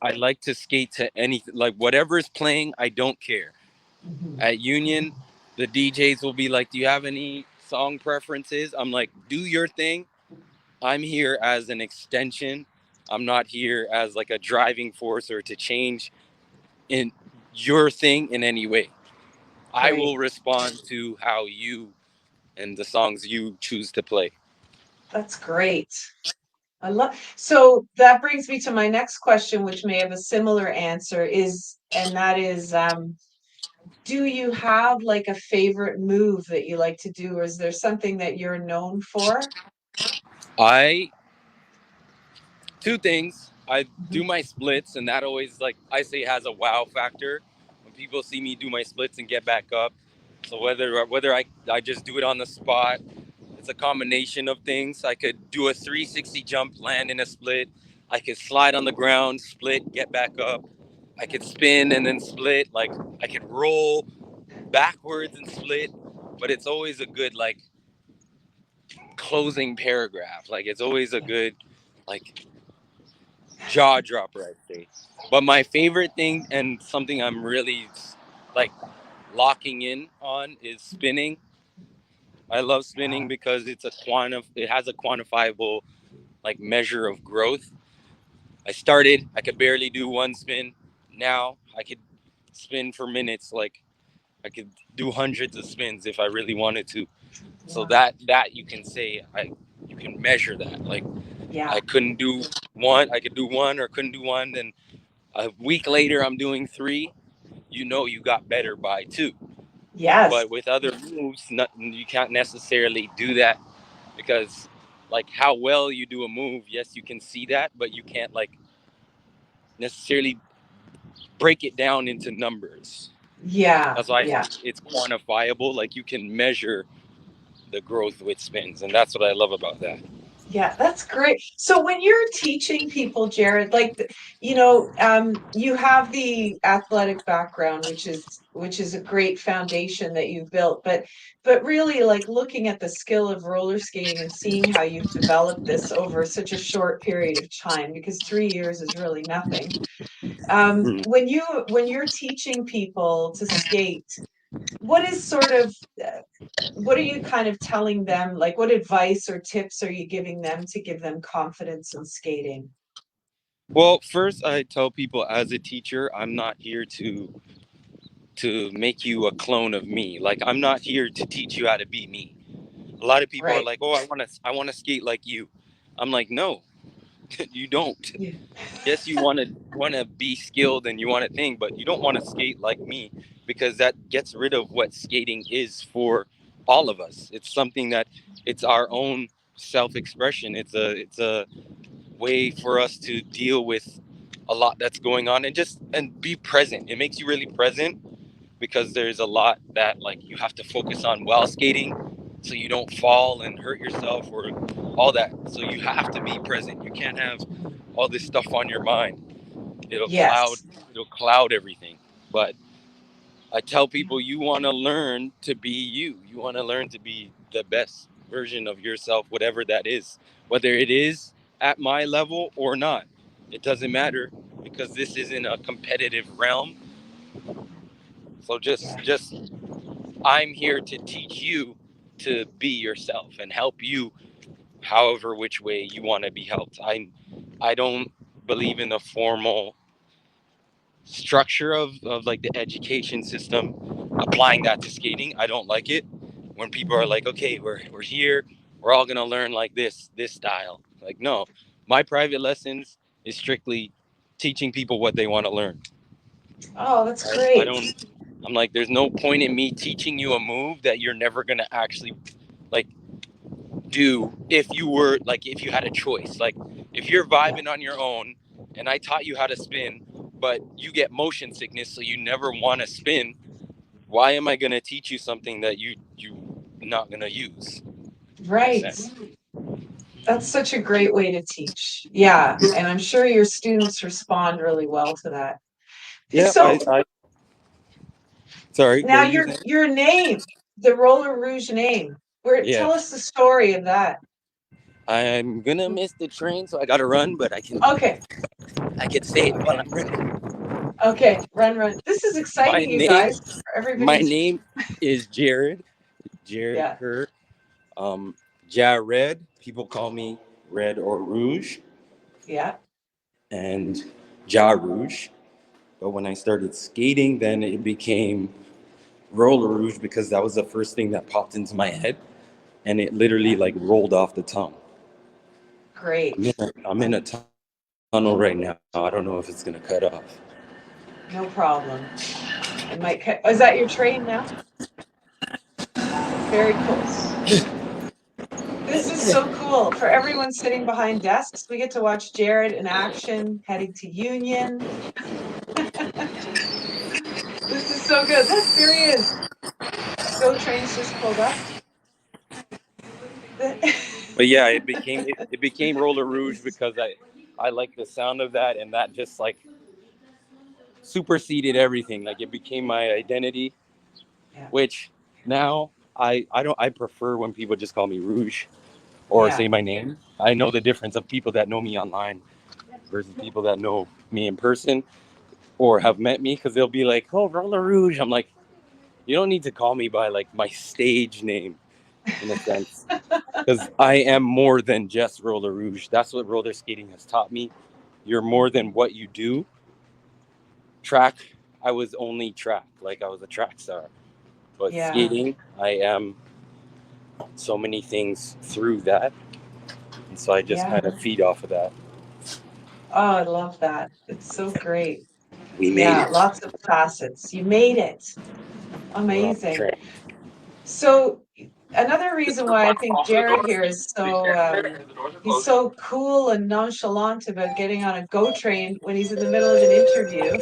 I like to skate to anything, like whatever is playing. I don't care. Mhm. At Union, the DJs will be like, "Do you have any song preferences?" I'm like, "Do your thing. I'm here as an extension. I'm not here as like a driving force or to change in your thing in any way. I Great. will respond to how you and the songs you choose to play." That's great. I love so that brings me to my next question, which may have a similar answer, and that is do you have like a favorite move that you like to do, or is there something that you're known for? I two things. I do Mhm. my splits, and that always like I say has a wow factor when people see me do my splits and get back up. So whether I just do it on the spot, it's a combination of things. I could do a 360 jump, land in a split. I could slide on the ground, split, get back up. I could spin and then split. Like I could roll backwards and split. But it's always a good like closing paragraph. Like it's always a Yeah. good like jaw dropper, I'd say. But my favorite thing and something I'm really like locking in on is spinning. I love spinning Yeah. because it has a quantifiable like measure of growth. I could barely do one spin. Now I could spin for minutes. Like I could do hundreds of spins if I really wanted to. So Wow. that you can say you can measure that. Like I Yeah. couldn't do one, I could do one or couldn't do one. Then a week later I'm doing three. You know you got better by two. Yes. But with other moves, you can't necessarily do that because like how well you do a move, yes, you can see that, but you can't like necessarily break it down into numbers. Yeah. That's why I Yeah. think it's quantifiable. Like you can measure the growth with spins, and that's what I love about that. Yeah, that's great. So when you're teaching people, Jared, you have the athletic background, which is a great foundation that you've built, but really like looking at the skill of roller skating and seeing how you've developed this over such a short period of time, because 3 years is really nothing. Mm. When you're teaching people to skate, what is sort of what are you kind of telling them? Like, what advice or tips are you giving them to give them confidence in skating? Well, first I tell people as a teacher, I'm not here to make you a clone of me. Like I'm not here to teach you how to be me. A lot of people are Right. like, "Oh, I want to skate like you." I'm like, "No, you don't." Yeah. Yes, you want to be skilled and you want to think, but you don't want to skate like me because that gets rid of what skating is for all of us. It's something that it's our own self-expression. It's a way for us to deal with a lot that's going on and just and be present. It makes you really present because there's a lot that like you have to focus on while skating so you don't fall and hurt yourself or all that. So you have to be present. You can't have Mhm. all this stuff on your mind. It'll cloud Yes. it'll cloud everything. But I tell people you want to learn to be you. You want to learn to be the best version of yourself, whatever that is. Whether it is at my level or not. It doesn't matter because this isn't a competitive realm. So Yeah. just I'm here to teach you to be yourself and help you however which way you want to be helped. I don't believe in the formal structure of like the education system applying that to skating. I don't like it when people are Mhm. like, okay, we're here, we're all gonna learn like this style. Like, no, my private lessons is strictly teaching people what they want to learn. Oh, that's I great. don't. I'm like, there's no point in me teaching you a move that you're never gonna actually like do if you had a choice. Like if you're Yeah. vibing on your own and I taught you how to spin, but you get motion sickness so you never want to spin, why am I going to teach you something that you not going to use in a Right. sense? That's such a great way to teach. Yeah. And I'm sure your students respond really well to that. Yeah, So I sorry, what now were you saying? your name, the Roller Rouge name, where Yeah, tell us the story of that. I'm going to miss the train so I got to run, but Okay. I can say it while Okay. I'm running. Okay. Run, run. This is My exciting, you name guys. For my everybody's name is Jared yeah. Kerr. Um, Jared, people call me Red or Rouge, Yeah. and Ja Rouge. But when I started skating, then it became Roller Rouge because that was the first thing that popped into my head, and it literally Yeah. like rolled off the tongue. Great. I'm in a tunnel right now. I don't know if it's gonna cut off. No problem. It might is that your train now? Very cool. This is so cool. For everyone sitting behind desks, we get to watch Jared in action heading to Union. This is so good. Look, there he is. GO train's just pulled up. But yeah, it became Roller Rouge because I like the sound of that, and that just like superseded everything. Like it became my identity, Yeah, which now I don't I prefer when people just call me Rouge or yeah, say my name. I know the difference of people that know me online versus people that know me in person or have met me because they'll be like, "Oh, Roller Rouge." I'm like, you don't need to call me by like my stage name in a sense because I am more than just Roller Rouge. That's what roller skating has taught me. You're more than what you do. Track, I was only track, like I was a track star. But yeah, skating, I am so many things through that. And so I just yeah. kind of feed off of that. Oh, I love that. It's so great. We made Yeah, it. lots of facets. You made it. We're on the Amazing. train. So another reason why I think Jared here is he's so cool and nonchalant about getting on a GO train when he's in the middle of an interview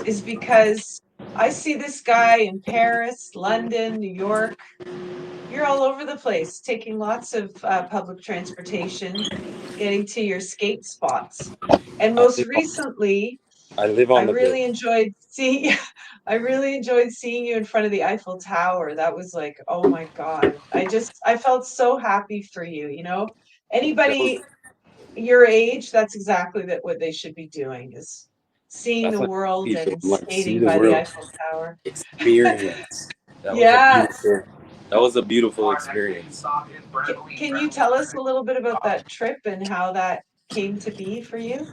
is because I see this guy in Paris, London, New York. You're all over the place, taking lots of public transportation, getting to your skate spots. And I most live on, recently, I live I on the really grid. enjoyed seeing I really enjoyed seeing you in front of the Eiffel Tower. That was like, oh my God. I felt so happy for you, you know? That was, Anybody your age, that's exactly what they should be doing is seeing that's the what world people and want to see skating the by the world Eiffel Tower. experience. That was a Yes. beautiful. That was a beautiful experience. Can you tell us a little bit about that trip and how that came to be for you?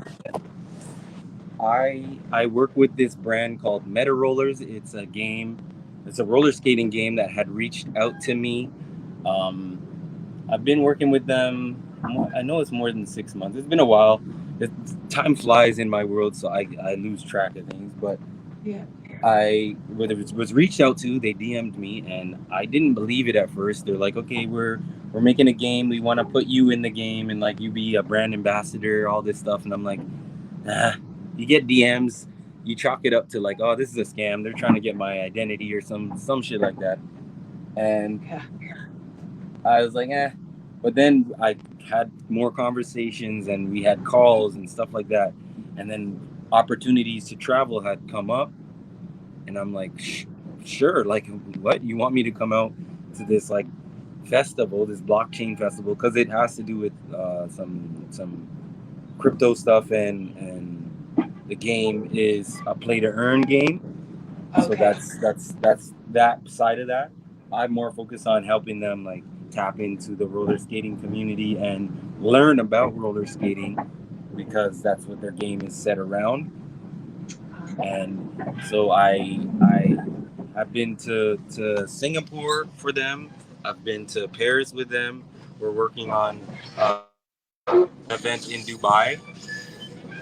I work with this brand called Meta Rollers. It's a game. It's a roller skating game that had reached out to me. Um, I've been working with them. I know it's more than 6 months. It's been a while. Time flies in my world, so I lose track of things. But Yeah. I was reached out to. They DM'd me, and I didn't believe it at first. They're like, "Okay, we're making a game. We want to put you in the game, and like you be a brand ambassador, all this stuff." And I'm like, "Ah." You get DMs, you chalk it up to like, "Oh, this is a scam. They're trying to get my identity or some shit like that." And Yeah. I was like, "Eh." But then I had more conversations, and we had calls and stuff like that, and then opportunities to travel had come up, and I'm like, sure, like, what, you want me to come out to this like festival, this blockchain festival, because it has to do with some crypto stuff, and the game is a play to earn game. So Okay. that's that side of that. I'm more focused on helping them like tap into the roller skating community and learn about roller skating, because that's what their game is set around. Uh, And so I've been to Singapore for them. I've been to Paris with them. We're working on an event in Dubai,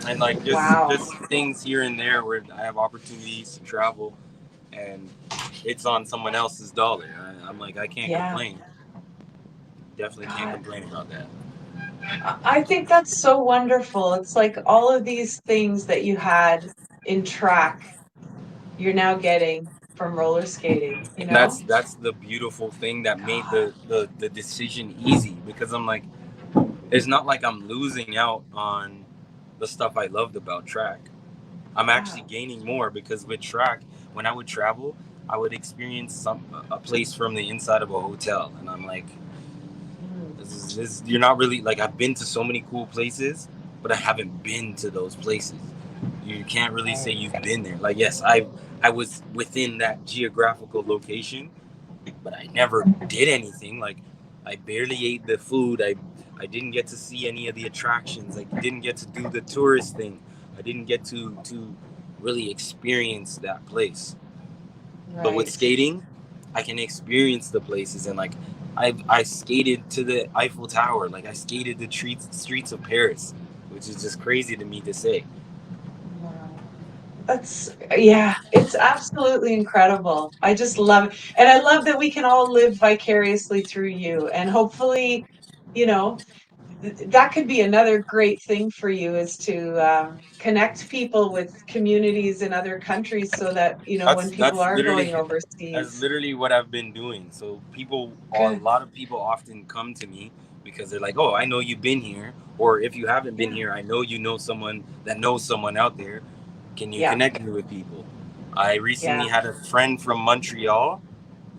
and like wow. just things here and there where I have opportunities to travel, and it's on someone else's dollar. I'm like, I can't Yeah. complain. Definitely can't God. complain about that. I think that's so wonderful. It's like all of these things that you had in track, you're now getting from roller skating, you And that's know? that's the beautiful thing that made God. the decision easy, because I'm like, it's not like I'm losing out on the stuff I loved about track. I'm actually Yeah. gaining more, because with track, when I would travel, I would experience a place from the inside of a hotel, and I'm like, Mm, this you're not really like, I've been to so many cool places, but I haven't been to those places. You can't really say right. you've been there. Like, yes, I was within that geographical location, but I never did anything. Like, I barely ate the food. I didn't get to see any of the attractions. I didn't get to do the tourist thing. I didn't get to really experience that place. But with Right. skating, I can experience the places, and like I skated to the Eiffel Tower. Like, I skated the streets of Paris, which is just crazy to me to say. Wow. That's, yeah, it's absolutely incredible. I just love it. And I love that we can all live vicariously through you. And hopefully, you know, that could be another great thing for you is to connect people with communities in other countries so that, when people That's are literally going that's overseas. literally what I've been doing. So a Good. lot of people often come to me because they're like, "Oh, I know you've been here," or if you haven't been Yeah. here, I know you know someone that knows someone out there. Can you Yeah. connect me with people? I recently Yeah. had a friend from Montreal.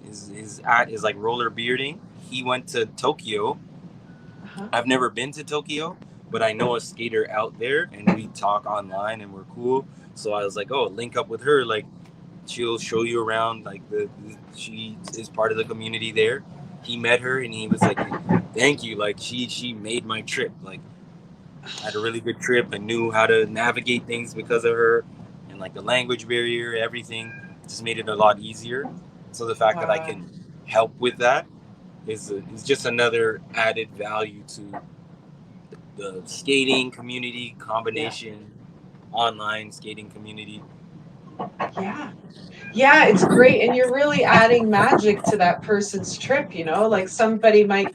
His at is like roller bearding. He went to Tokyo. Uh-huh. I've never been to Tokyo, but I know a skater out there, and we talk online, and we're cool. So I was like, "Oh, link up with her. Like, she'll show you around. Like, she is part of the community there." He met her, and he was like, "Thank you. Like, she made my trip. Like, I had a really good trip. I knew how to navigate things because of her, and like the language barrier, everything just made it a lot easier. So the fact that I Wow. can help with that is just another added value to the skating community Yeah. combination, online skating community." Yeah. Yeah, it's great. And you're really adding magic to that person's trip, like somebody might,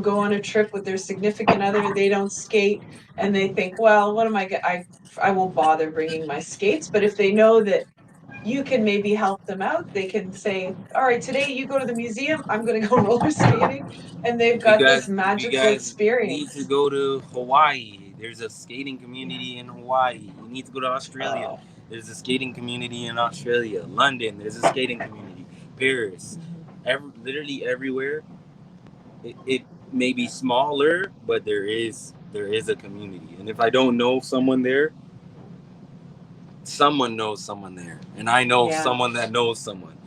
go on a trip with their significant other, they don't skate, and they think, well, what am I won't bother bringing my skates. But if they know that you can maybe help them out, they can say, all right, today you go to the museum, I'm going to go roller skating. And they've got this If you magical guys need to experience. go to Hawaii, there's a skating community in Hawaii. You need to go to Australia, Oh, there's a skating community in Australia. London, there's a skating community. Paris, mhm. literally everywhere. It may be smaller, but there is a community. And if I don't know someone there, someone knows someone there, and I know Yeah, someone that knows someone.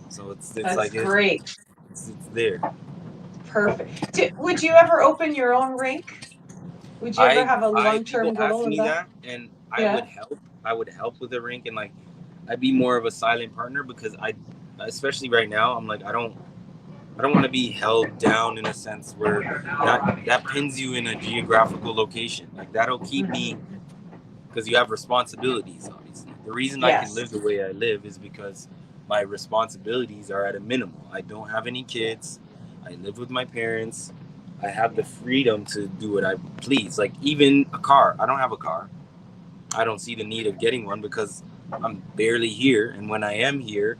So it's that's like great. it's there. Perfect. Would you ever open your own rink? Would you ever I have a I long people term ask goal of me that? that, and I Yeah. would help. I would help with the rink, and like I'd be more of a silent partner because especially right now, I'm like I don't want to be held down in a sense where that pins you in a geographical location. Like that'll keep me Hmm. because you have responsibilities. Obviously, the reason I can live Yes. the way I live is because my responsibilities are at a minimal. I don't have any kids. I live with my parents. I have the Yeah. freedom to do what I please. Like even a car. I don't have a car. I don't see the need of getting one because I'm barely here, and when I am here,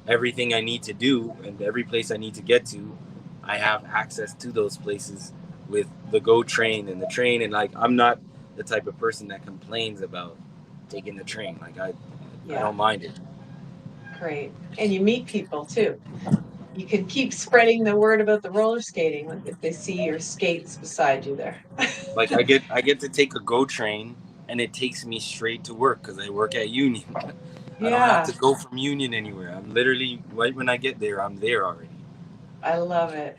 everything I need to do and every place I need to get to, I have access to those places with the go train and the train. And like, I'm not the type of person that complains about taking the train. Like, I Yeah. don't mind it. Great. And you meet people too. You can keep spreading the word about the roller skating if they see your skates beside you there. Like, I get to take a go train and it takes me straight to work because I work at Union. I don't have to Yeah, go from Union anywhere. I'm literally right when I get there, I'm there already. I love it.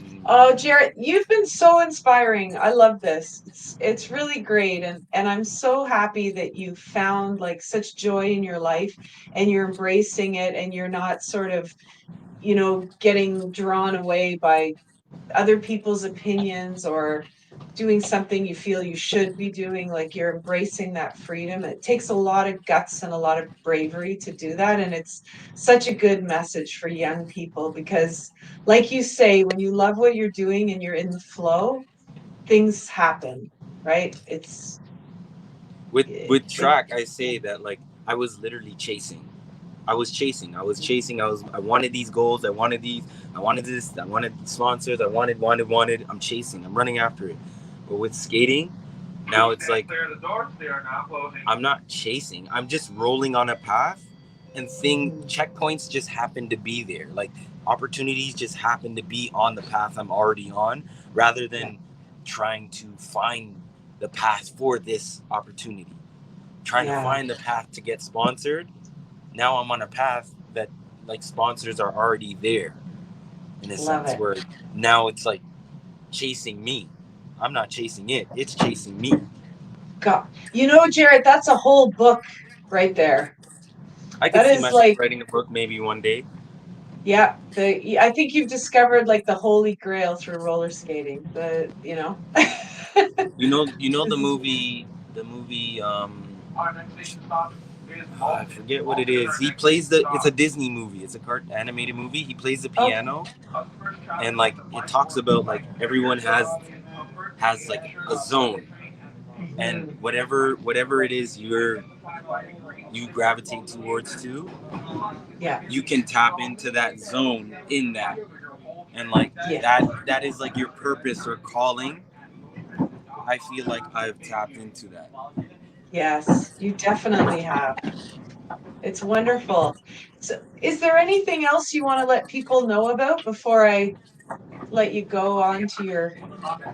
Mm. Oh, Jarrett, you've been so inspiring. I love this. It's really great, and I'm so happy that you found like such joy in your life and you're embracing it and you're not sort of, getting drawn away by other people's opinions or doing something you feel you should be doing. Like you're embracing that freedom. It takes a lot of guts and a lot of bravery to do that, and it's such a good message for young people because, like you say, when you love what you're doing and you're in the flow, things happen, right? With It track, I say that like I was literally chasing. I was chasing. I was chasing. I wanted these goals. I wanted these. I wanted this. I wanted sponsors. I wanted. I'm chasing. I'm running after it. But with skating, now it's like I'm not chasing. I'm just rolling on a path, and Mhm. checkpoints just happen to be there. Like opportunities just happen to be on the path I'm already on, rather Yeah, than trying to find the path for this opportunity. Trying to yeah, find the path to get sponsored. Now I'm on a path that like sponsors are already there in a love sense it. where now it's like chasing me. I'm not chasing it. It's chasing me. God, Jared, that's a whole book right there. I could That see is myself like, writing a book maybe one day. yeah, I think you've discovered like the holy grail through roller skating. You know This is the movie I forget what it is. He plays the it's a Disney movie. It's a animated movie. He plays the okay. piano and like it talks about like everyone has like a zone and Hmm. whatever it is you gravitate towards too, Yeah, you can tap into that zone in that and like yeah, that is like your purpose or calling. I feel like I've tapped into that. yes, you definitely have. It's wonderful. So, is there anything else you want to let people know about before I let you go on to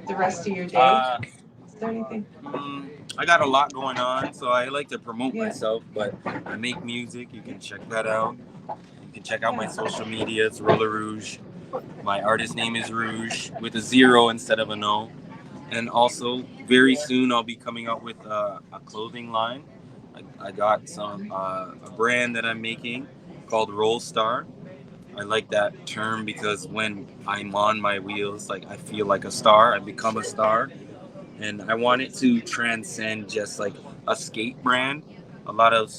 the rest of your day? uh Is there anything? I got a lot going on, so I like to promote Yeah, myself, but I make music. You can check that out. You can check out my yeah. social media. It's rollerouge. My artist name is Rouge with a zero instead of an O. And also, very soon I'll be coming out with a clothing line. I got a brand that I'm making called Roll Star. I like that term because when I'm on my wheels, like I feel like a star. I become a star, and I want it to transcend just like a skate brand. A lot of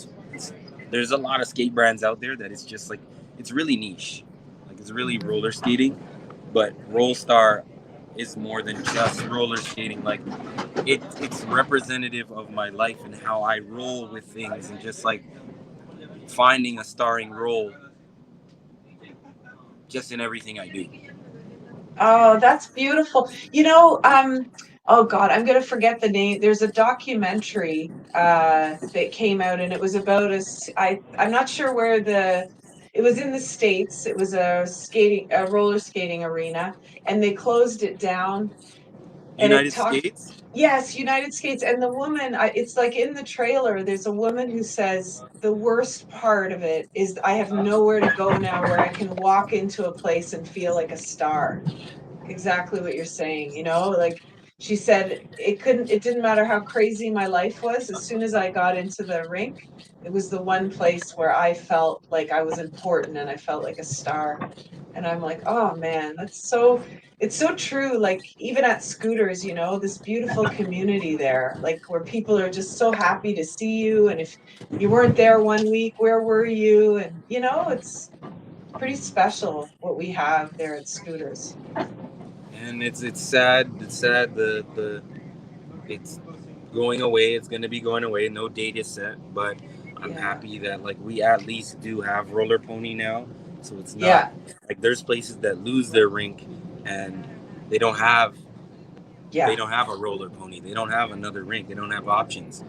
there's a lot of skate brands out there that it's just like it's really niche, like it's really roller Hmm. skating, but Roll Star is more than just roller skating. Like it's representative of my life and how I roll with things, and just like finding a starring role just in everything I do. Oh, that's beautiful. Oh God, I'm gonna forget the name. There's a documentary that came out and it was about I'm not sure where it was in the States. It was a roller skating arena, and they closed it down, and it United talked. States. Yes, United States. And the woman, it's like in the trailer, there's a woman who says the worst part of it is I have nowhere to go now where I can walk into a place and feel like a star. Exactly what you're saying, like She said it didn't matter how crazy my life was. As soon as I got into the rink, it was the one place where I felt like I was important and I felt like a star. And I'm like, oh man, it's so true. Like even at Scooters, this beautiful community there, like where people are just so happy to see you. And if you weren't there one week, where were you? And it's pretty special what we have there at Scooters. And it's sad. It's sad. The it's going away. It's gonna be going away. No date is set, but I'm Yeah. happy that like we at least do have roller pony now. So it's not Yeah. like there's places that lose their rink and they don't have they Yeah. don't have a roller pony. They don't have another rink. They don't have options.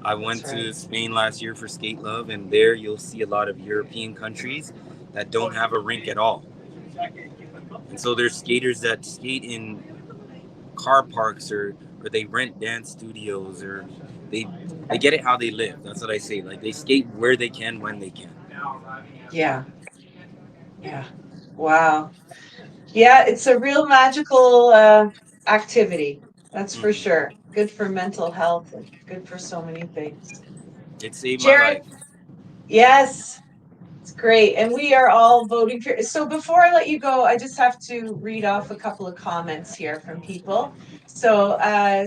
I That's went right. to Spain last year for Skate Love, and there you'll see a lot of European countries that don't have a rink at all. And so there's skaters that skate in car parks or they rent dance studios or they they get it how they live. That's what I say. Like they skate where they can when they can. Yeah. Yeah. Wow. Yeah, it's a real magical activity. That's for Mm. sure. Good for mental health and good for so many things. It saved my Jared, life. yes, it's great. And we are all voting for. So before I let you go, I just have to read off a couple of comments here from people. So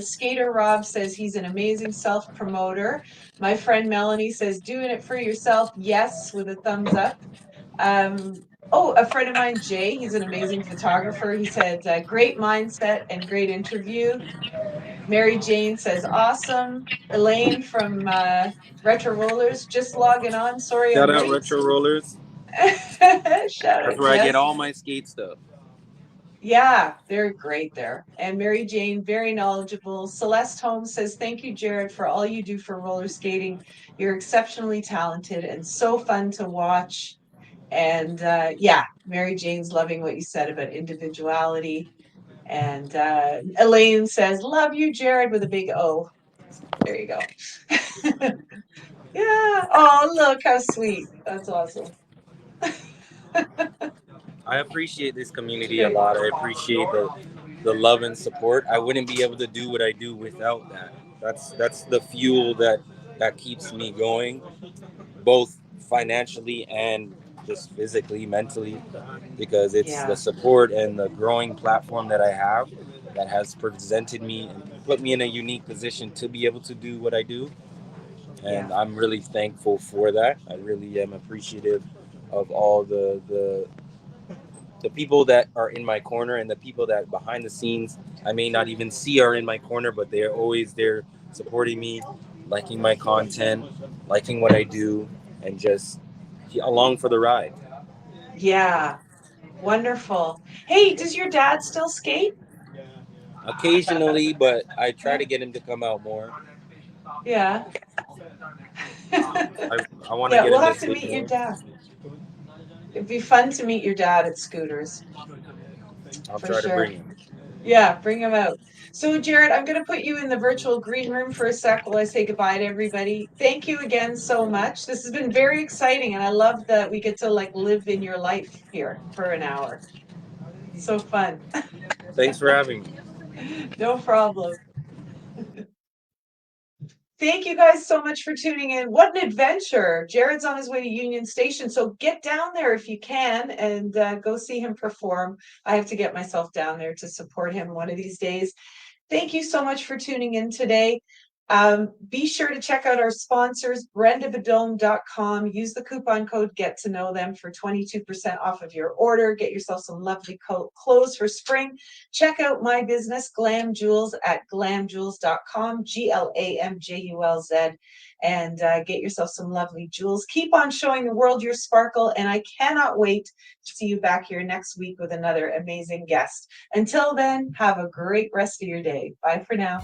Skater Rob says he's an amazing self promoter. My friend Melanie says, doing it for yourself, yes, with a thumbs up. Oh, a friend of mine, Jay, he's an amazing photographer. He said, great mindset and great interview. Mary Jane says, awesome. Elaine from Retro Rollers, just logging on. Sorry Shout I'm out late. Retro Rollers. Shout That's out, where I get Jess. all my skate stuff. Yeah, they're great there. And Mary Jane, very knowledgeable. Celeste Holmes says, thank you, Jared, for all you do for roller skating. You're exceptionally talented and so fun to watch. And yeah, Mary Jane's loving what you said about individuality. And Elaine says, love you, Jared, with a big O. There you go. Yeah. Oh, look how sweet. That's awesome. I appreciate this It's community a great. lot. I appreciate the love and support. I wouldn't be able to do what I do without that. That's the fuel that keeps me going, both financially and just physically, mentally, because it's the Yeah. support and the growing platform that I have that has presented me and put me in a unique position to be able to do what I do. And Yeah. I'm really thankful for that. I really am appreciative of all the people that are in my corner and the people that behind the scenes I may not even see are in my corner, but they are always there supporting me, liking my content, liking what I do, and just along for the ride. Yeah. Wonderful. Hey, does your dad still skate? Occasionally, but I try Yeah. to get him to come out more. Yeah. I want to Yeah, get we'll him to have to skate meet your more. dad. It'd be fun to meet your dad at Scooters, I'll for try to sure. bring him. Yeah, bring him out. So, Jared, I'm going to put you in the virtual green room for a sec while I say goodbye to everybody. Thank you again so much. This has been very exciting, and I love that we get to like live in your life here for an hour. So fun. Thanks for having me. No problem. Thank you guys so much for tuning in. What an adventure. Jared's on his way to Union Station, so get down there if you can and go see him perform. I have to get myself down there to support him one of these days. Thank you so much for tuning in today. Be sure to check out our sponsors, brendabadome.com. Use the coupon code Get to Know Them for 22% off of your order. Get yourself some lovely clothes for spring. Check out my business, Glam Jewels, at glamjewels.com, GLAMJULZ, and get yourself some lovely jewels. Keep on showing the world your sparkle, and I cannot wait to see you back here next week with another amazing guest. Until then, have a great rest of your day. Bye for now.